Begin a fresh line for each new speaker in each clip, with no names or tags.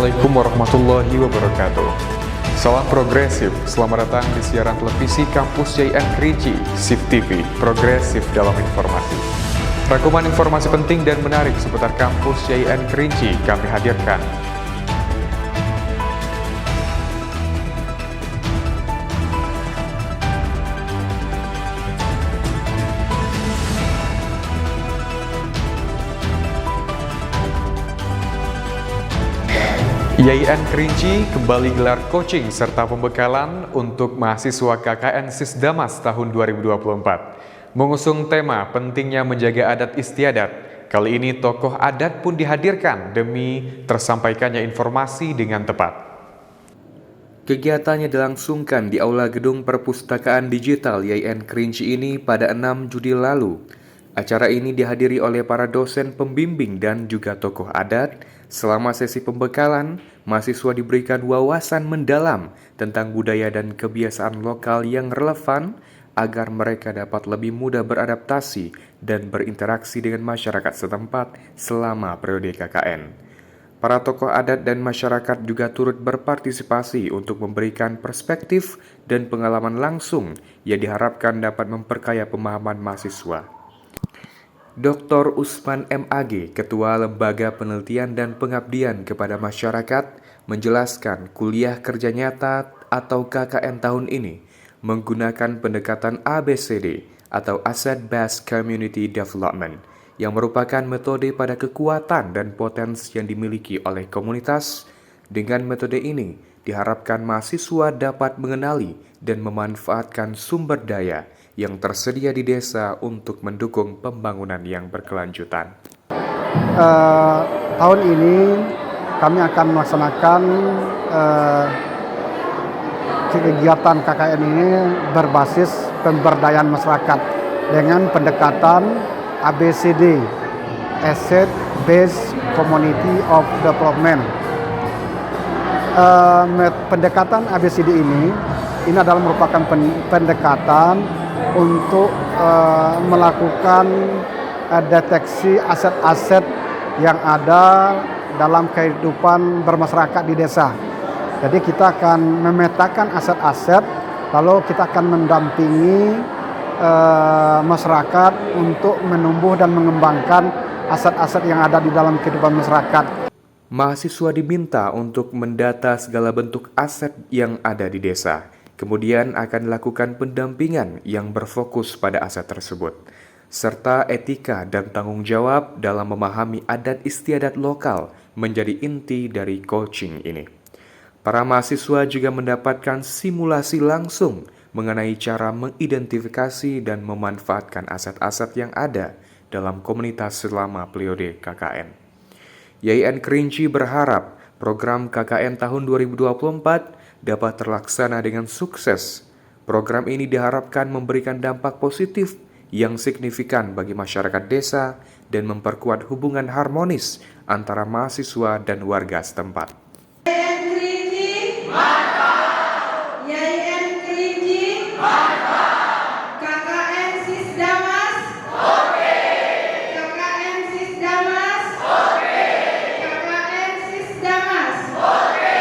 Assalamualaikum warahmatullahi wabarakatuh. Salam progresif, selamat datang di siaran televisi Kampus YIN Kerinci, SIF TV, progresif dalam informasi. Rangkuman informasi penting dan menarik seputar Kampus YIN Kerinci kami hadirkan. YIN Kerinci kembali gelar coaching serta pembekalan untuk mahasiswa KKN Sisdamas tahun 2024. Mengusung tema pentingnya menjaga adat istiadat, kali ini tokoh adat pun dihadirkan demi tersampaikannya informasi dengan tepat. Kegiatannya dilangsungkan di Aula Gedung Perpustakaan Digital YIN Kerinci ini pada 6 Juli lalu. Acara ini dihadiri oleh para dosen pembimbing dan juga tokoh adat. Selama sesi pembekalan, mahasiswa diberikan wawasan mendalam tentang budaya dan kebiasaan lokal yang relevan agar mereka dapat lebih mudah beradaptasi dan berinteraksi dengan masyarakat setempat selama periode KKN. Para tokoh adat dan masyarakat juga turut berpartisipasi untuk memberikan perspektif dan pengalaman langsung yang diharapkan dapat memperkaya pemahaman mahasiswa. Dr. Usman MAG, Ketua Lembaga Penelitian dan Pengabdian kepada Masyarakat, menjelaskan kuliah kerja nyata atau KKN tahun ini menggunakan pendekatan ABCD atau Asset Based Community Development yang merupakan metode pada kekuatan dan potensi yang dimiliki oleh komunitas. Dengan metode ini, diharapkan mahasiswa dapat mengenali dan memanfaatkan sumber daya yang tersedia di desa untuk mendukung pembangunan yang berkelanjutan.
Tahun ini kami akan melaksanakan kegiatan KKN ini berbasis pemberdayaan masyarakat dengan pendekatan ABCD, Asset Based Community of Development. Pendekatan ABCD ini adalah merupakan pendekatan untuk melakukan deteksi aset-aset yang ada dalam kehidupan bermasyarakat di desa. Jadi kita akan memetakan aset-aset, lalu kita akan mendampingi masyarakat untuk menumbuh dan mengembangkan aset-aset yang ada di dalam kehidupan masyarakat.
Mahasiswa diminta untuk mendata segala bentuk aset yang ada di desa. Kemudian akan dilakukan pendampingan yang berfokus pada aset tersebut, serta etika dan tanggung jawab dalam memahami adat istiadat lokal menjadi inti dari coaching ini. Para mahasiswa juga mendapatkan simulasi langsung mengenai cara mengidentifikasi dan memanfaatkan aset-aset yang ada dalam komunitas selama periode KKN. YIN Kerinci berharap program KKN tahun 2024 dapat terlaksana dengan sukses. Program ini diharapkan memberikan dampak positif yang signifikan bagi masyarakat desa dan memperkuat hubungan harmonis antara mahasiswa dan warga setempat.
YIN Kerinci mantap! YIN Kerinci mantap! KKN Sisdamas oke! KKN Sisdamas oke! KKN Sisdamas oke!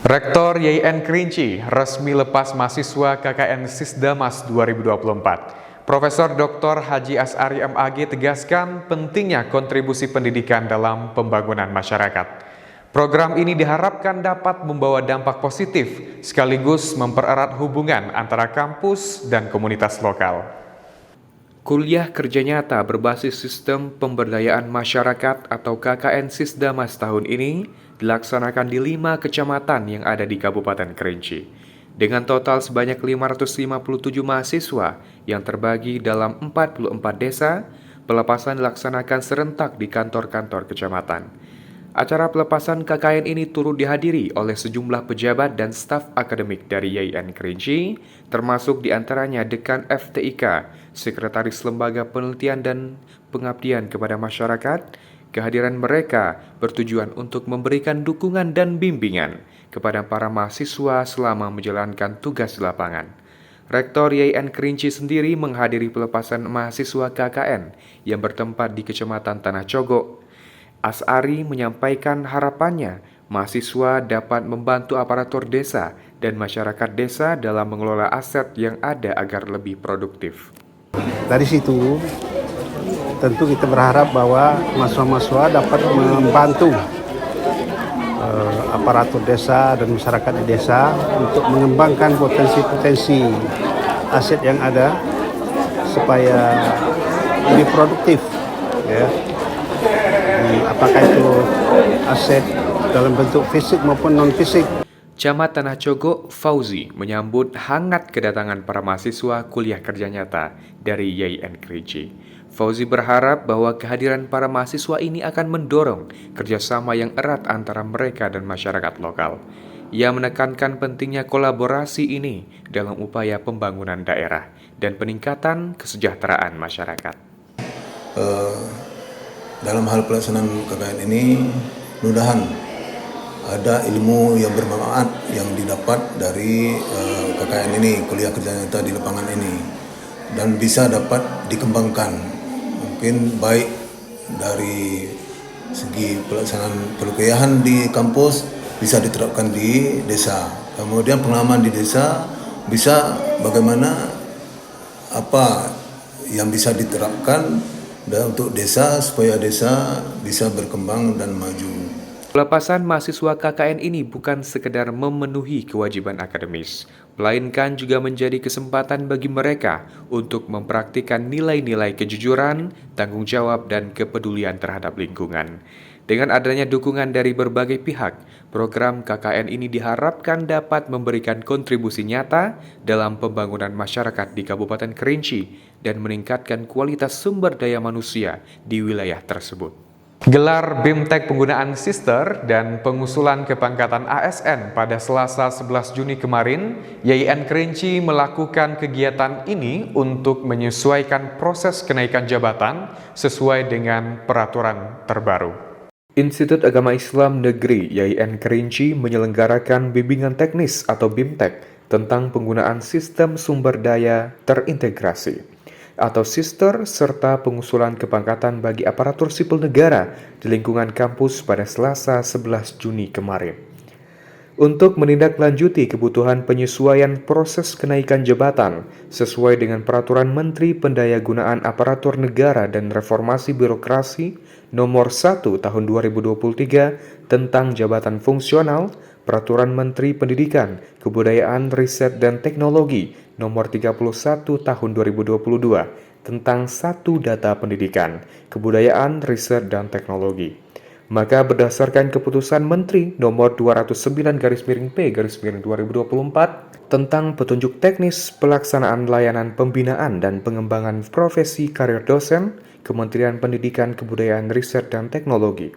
Rektor YIN Kerinci resmi lepas mahasiswa KKN Sisdamas 2024. Profesor Dr. Haji As'ari MAG tegaskan pentingnya kontribusi pendidikan dalam pembangunan masyarakat. Program ini diharapkan dapat membawa dampak positif sekaligus mempererat hubungan antara kampus dan komunitas lokal. Kuliah kerja nyata berbasis sistem pemberdayaan masyarakat atau KKN Sisdamas tahun ini dilaksanakan di 5 kecamatan yang ada di Kabupaten Kerinci. Dengan total sebanyak 557 mahasiswa yang terbagi dalam 44 desa, pelepasan dilaksanakan serentak di kantor-kantor kecamatan. Acara pelepasan KKN ini turut dihadiri oleh sejumlah pejabat dan staf akademik dari YIN Kerinci, termasuk diantaranya Dekan FTIK, Sekretaris Lembaga Penelitian dan Pengabdian kepada Masyarakat. Kehadiran mereka bertujuan untuk memberikan dukungan dan bimbingan kepada para mahasiswa selama menjalankan tugas di lapangan. Rektor YIN Kerinci sendiri menghadiri pelepasan mahasiswa KKN yang bertempat di Kecamatan Tanah Cogok. As'ari menyampaikan harapannya mahasiswa dapat membantu aparatur desa dan masyarakat desa dalam mengelola aset yang ada agar lebih produktif.
Dari situ tentu kita berharap bahwa mahasiswa-mahasiswa dapat membantu aparatur desa dan masyarakat di desa untuk mengembangkan potensi-potensi aset yang ada supaya lebih produktif, ya. Apakah itu aset dalam bentuk fisik maupun non fisik.
Camat Tanah Cogok Fauzi menyambut hangat kedatangan para mahasiswa kuliah kerja nyata dari YIN Kerinci. Fauzi berharap bahwa kehadiran para mahasiswa ini akan mendorong kerjasama yang erat antara mereka dan masyarakat lokal. Ia menekankan pentingnya kolaborasi ini dalam upaya pembangunan daerah dan peningkatan kesejahteraan masyarakat.
Dalam hal pelaksanaan KKN ini, mudah-mudahan ada ilmu yang bermanfaat yang didapat dari KKN ini, kuliah kerja nyata di lapangan ini, dan bisa dapat dikembangkan. Mungkin baik dari segi pelaksanaan perkuliahan di kampus bisa diterapkan di desa. Kemudian pengalaman di desa bisa bagaimana apa yang bisa diterapkan dan untuk desa supaya desa bisa berkembang dan maju.
Pelepasan mahasiswa KKN ini bukan sekedar memenuhi kewajiban akademis, melainkan juga menjadi kesempatan bagi mereka untuk mempraktikkan nilai-nilai kejujuran, tanggung jawab, dan kepedulian terhadap lingkungan. Dengan adanya dukungan dari berbagai pihak, program KKN ini diharapkan dapat memberikan kontribusi nyata dalam pembangunan masyarakat di Kabupaten Kerinci dan meningkatkan kualitas sumber daya manusia di wilayah tersebut. Gelar BIMTEK penggunaan Sister dan pengusulan kepangkatan ASN pada Selasa 11 Juni kemarin, YIN Kerinci melakukan kegiatan ini untuk menyesuaikan proses kenaikan jabatan sesuai dengan peraturan terbaru. Institut Agama Islam Negeri YIN Kerinci menyelenggarakan bimbingan teknis atau BIMTEK tentang penggunaan sistem sumber daya terintegrasi atau Sister serta pengusulan kepangkatan bagi aparatur sipil negara di lingkungan kampus pada Selasa 11 Juni kemarin. Untuk menindaklanjuti kebutuhan penyesuaian proses kenaikan jabatan sesuai dengan Peraturan Menteri Pendayagunaan Aparatur Negara dan Reformasi Birokrasi Nomor 1 Tahun 2023 tentang jabatan fungsional, Peraturan Menteri Pendidikan, Kebudayaan, Riset, dan Teknologi Nomor 31 Tahun 2022 tentang satu data pendidikan, kebudayaan, riset, dan teknologi. Maka berdasarkan keputusan Menteri Nomor 209/P/2024 tentang petunjuk teknis pelaksanaan layanan pembinaan dan pengembangan profesi karir dosen, Kementerian Pendidikan, Kebudayaan, Riset, dan Teknologi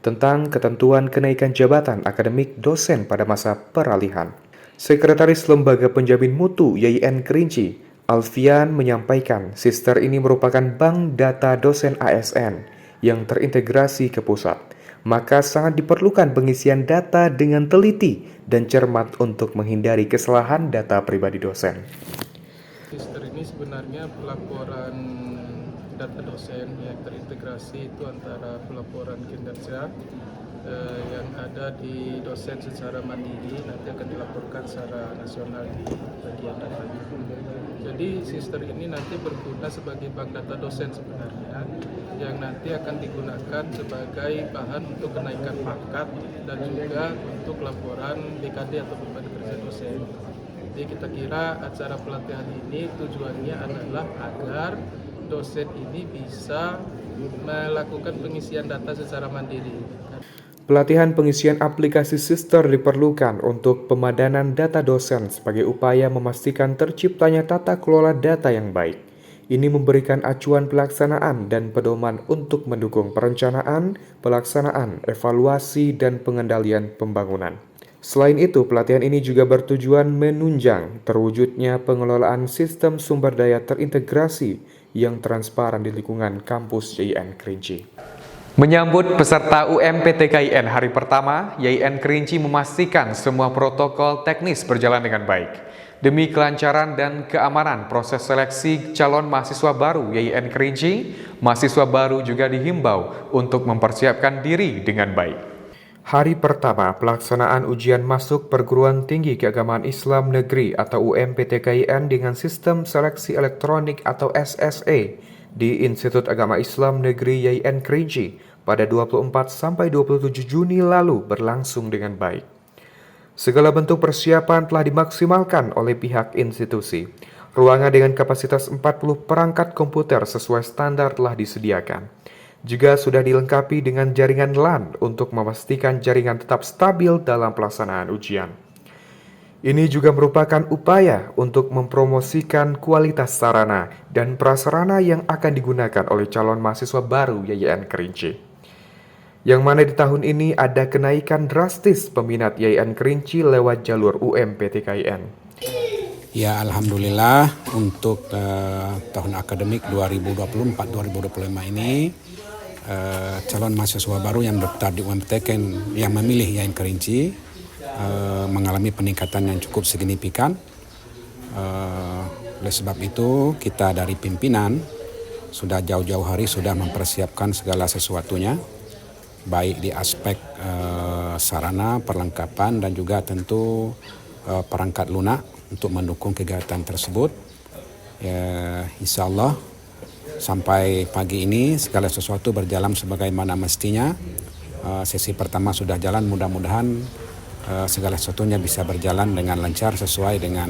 tentang ketentuan kenaikan jabatan akademik dosen pada masa peralihan. Sekretaris Lembaga Penjamin Mutu YIN Kerinci, Alfian, menyampaikan Sister ini merupakan bank data dosen ASN yang terintegrasi ke pusat, maka sangat diperlukan pengisian data dengan teliti dan cermat untuk menghindari kesalahan data pribadi dosen.
Sister ini sebenarnya pelaporan data dosen yang terintegrasi itu antara pelaporan kinerja yang ada di dosen secara mandiri nanti akan dilaporkan secara nasional di bagian data. Jadi Sister ini nanti berguna sebagai bank data dosen sebenarnya yang nanti akan digunakan sebagai bahan untuk kenaikan pangkat dan juga untuk laporan BKD atau beban kerja dosen. Jadi kita kira acara pelatihan ini tujuannya adalah agar dosen ini bisa melakukan pengisian data secara mandiri.
Pelatihan pengisian aplikasi Sister diperlukan untuk pemadanan data dosen sebagai upaya memastikan terciptanya tata kelola data yang baik. Ini memberikan acuan pelaksanaan dan pedoman untuk mendukung perencanaan, pelaksanaan, evaluasi, dan pengendalian pembangunan. Selain itu, pelatihan ini juga bertujuan menunjang terwujudnya pengelolaan sistem sumber daya terintegrasi yang transparan di lingkungan kampus YIN Kerinci. Menyambut peserta UMPTKIN hari pertama, YIN Kerinci memastikan semua protokol teknis berjalan dengan baik. Demi kelancaran dan keamanan proses seleksi calon mahasiswa baru YIN Kerinci, mahasiswa baru juga dihimbau untuk mempersiapkan diri dengan baik. Hari pertama pelaksanaan ujian masuk Perguruan Tinggi Keagamaan Islam Negeri atau UMPTKIN dengan sistem seleksi elektronik atau SSE di Institut Agama Islam Negeri YIN Kerinci pada 24-27 Juni lalu berlangsung dengan baik. Segala bentuk persiapan telah dimaksimalkan oleh pihak institusi. Ruangan dengan kapasitas 40 perangkat komputer sesuai standar telah disediakan. Juga sudah dilengkapi dengan jaringan LAN untuk memastikan jaringan tetap stabil dalam pelaksanaan ujian. Ini juga merupakan upaya untuk mempromosikan kualitas sarana dan prasarana yang akan digunakan oleh calon mahasiswa baru YIN Kerinci. Yang mana di tahun ini ada kenaikan drastis peminat YIN Kerinci lewat jalur UMPTKIN.
Ya, alhamdulillah untuk tahun akademik 2024-2025 ini calon mahasiswa baru yang daftar di UMPTKIN yang memilih YIN Kerinci mengalami peningkatan yang cukup signifikan. Oleh sebab itu kita dari pimpinan sudah jauh-jauh hari sudah mempersiapkan segala sesuatunya, baik di aspek sarana, perlengkapan, dan juga tentu perangkat lunak untuk mendukung kegiatan tersebut. Ya, insya Allah sampai pagi ini segala sesuatu berjalan sebagaimana mestinya. Sesi pertama sudah jalan, mudah-mudahan segala sesuatunya bisa berjalan dengan lancar sesuai dengan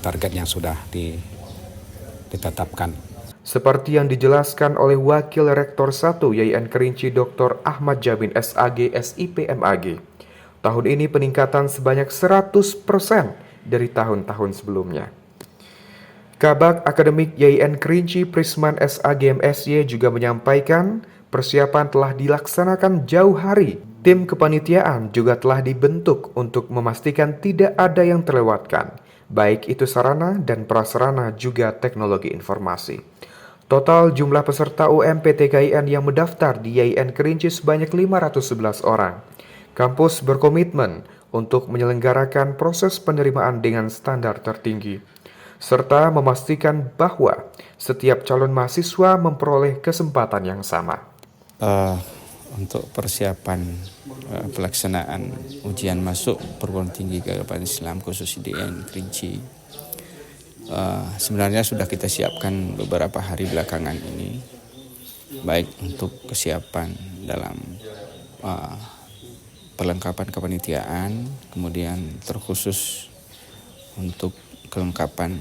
target yang sudah ditetapkan.
Seperti yang dijelaskan oleh Wakil Rektor 1 YIN Kerinci Dr. Ahmad Jamin SAG SIP MAG, tahun ini peningkatan sebanyak 100% dari tahun-tahun sebelumnya. Kabag Akademik YIN Kerinci Prisman SAG MSY juga menyampaikan persiapan telah dilaksanakan jauh hari. Tim kepanitiaan juga telah dibentuk untuk memastikan tidak ada yang terlewatkan, baik itu sarana dan prasarana juga teknologi informasi. Total jumlah peserta UMPTKIN yang mendaftar di YIN Kerinci sebanyak 511 orang. Kampus berkomitmen untuk menyelenggarakan proses penerimaan dengan standar tertinggi, serta memastikan bahwa setiap calon mahasiswa memperoleh kesempatan yang sama.
Untuk persiapan pelaksanaan ujian masuk Perguruan Tinggi Keagamaan Islam khusus YIN Kerinci, sebenarnya sudah kita siapkan beberapa hari belakangan ini, baik untuk kesiapan dalam perlengkapan kepanitiaan, kemudian terkhusus untuk kelengkapan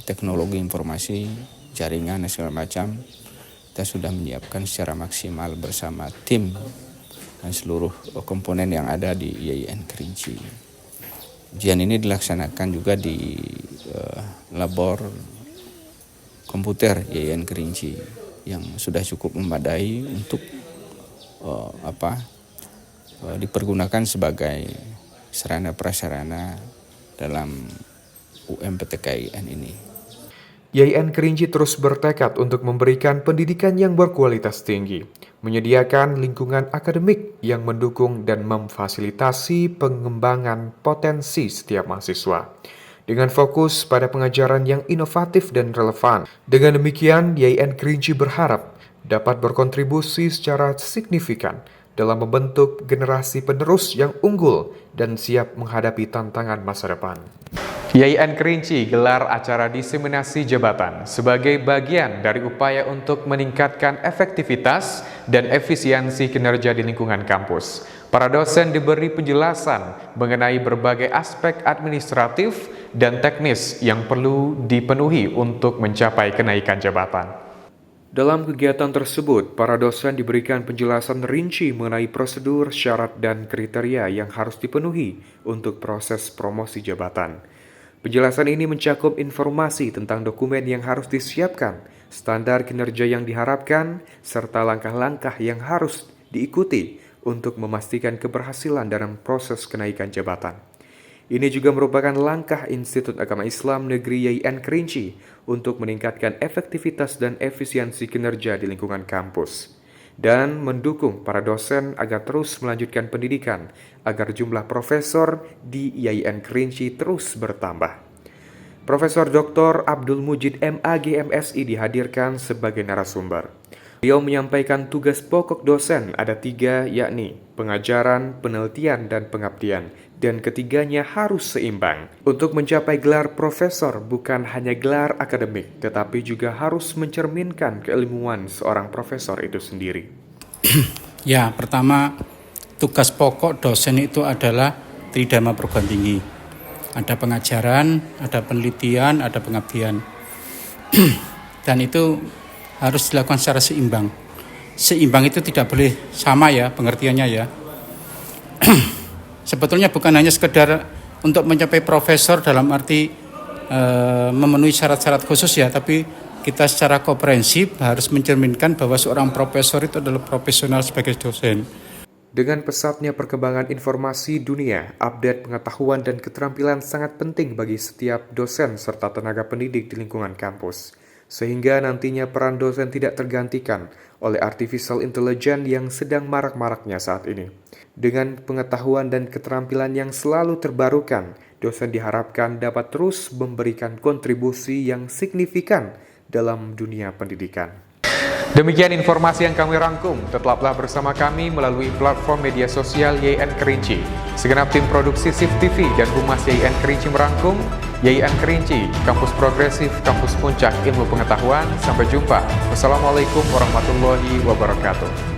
teknologi informasi, jaringan dan segala macam. Kita sudah menyiapkan secara maksimal bersama tim dan seluruh komponen yang ada di YIN Kerinci. Ujian ini dilaksanakan juga di labor komputer YIN Kerinci yang sudah cukup memadai untuk dipergunakan sebagai sarana prasarana dalam UMPTKIN ini.
YIN Kerinci terus bertekad untuk memberikan pendidikan yang berkualitas tinggi, menyediakan lingkungan akademik yang mendukung dan memfasilitasi pengembangan potensi setiap mahasiswa, dengan fokus pada pengajaran yang inovatif dan relevan. Dengan demikian, YIN Kerinci berharap dapat berkontribusi secara signifikan dalam membentuk generasi penerus yang unggul dan siap menghadapi tantangan masa depan. YIN Kerinci gelar acara diseminasi jabatan sebagai bagian dari upaya untuk meningkatkan efektivitas dan efisiensi kinerja di lingkungan kampus. Para dosen diberi penjelasan mengenai berbagai aspek administratif dan teknis yang perlu dipenuhi untuk mencapai kenaikan jabatan. Dalam kegiatan tersebut, para dosen diberikan penjelasan rinci mengenai prosedur, syarat, dan kriteria yang harus dipenuhi untuk proses promosi jabatan. Penjelasan ini mencakup informasi tentang dokumen yang harus disiapkan, standar kinerja yang diharapkan, serta langkah-langkah yang harus diikuti untuk memastikan keberhasilan dalam proses kenaikan jabatan. Ini juga merupakan langkah Institut Agama Islam Negeri YIN Kerinci untuk meningkatkan efektivitas dan efisiensi kinerja di lingkungan kampus. dan mendukung para dosen agar terus melanjutkan pendidikan agar jumlah profesor di YIN Kerinci terus bertambah. Profesor Dr. Abdul Mujid MAG MSI dihadirkan sebagai narasumber. Beliau menyampaikan tugas pokok dosen ada 3, yakni pengajaran, penelitian, dan pengabdian. Dan ketiganya harus seimbang. Untuk mencapai gelar profesor bukan hanya gelar akademik, tetapi juga harus mencerminkan keilmuan seorang profesor itu sendiri.
Ya, pertama tugas pokok dosen itu adalah tridharma perguruan tinggi. Ada pengajaran, ada penelitian, ada pengabdian. Dan itu harus dilakukan secara seimbang. Seimbang itu tidak boleh sama ya pengertiannya ya. Sebetulnya bukan hanya sekedar untuk mencapai profesor dalam arti memenuhi syarat-syarat khusus ya, tapi kita secara komprehensif harus mencerminkan bahwa seorang profesor itu adalah profesional sebagai dosen.
Dengan pesatnya perkembangan informasi dunia, update pengetahuan dan keterampilan sangat penting bagi setiap dosen serta tenaga pendidik di lingkungan kampus. Sehingga nantinya peran dosen tidak tergantikan oleh artificial intelligence yang sedang marak-maraknya saat ini. Dengan pengetahuan dan keterampilan yang selalu terbarukan, dosen diharapkan dapat terus memberikan kontribusi yang signifikan dalam dunia pendidikan. Demikian informasi yang kami rangkum. Tetaplah bersama kami melalui platform media sosial YIN Kerinci. Segenap tim produksi SIF TV dan Humas YIN Kerinci merangkum YIN Kerinci, kampus progresif, kampus puncak ilmu pengetahuan. Sampai jumpa. Wassalamualaikum warahmatullahi wabarakatuh.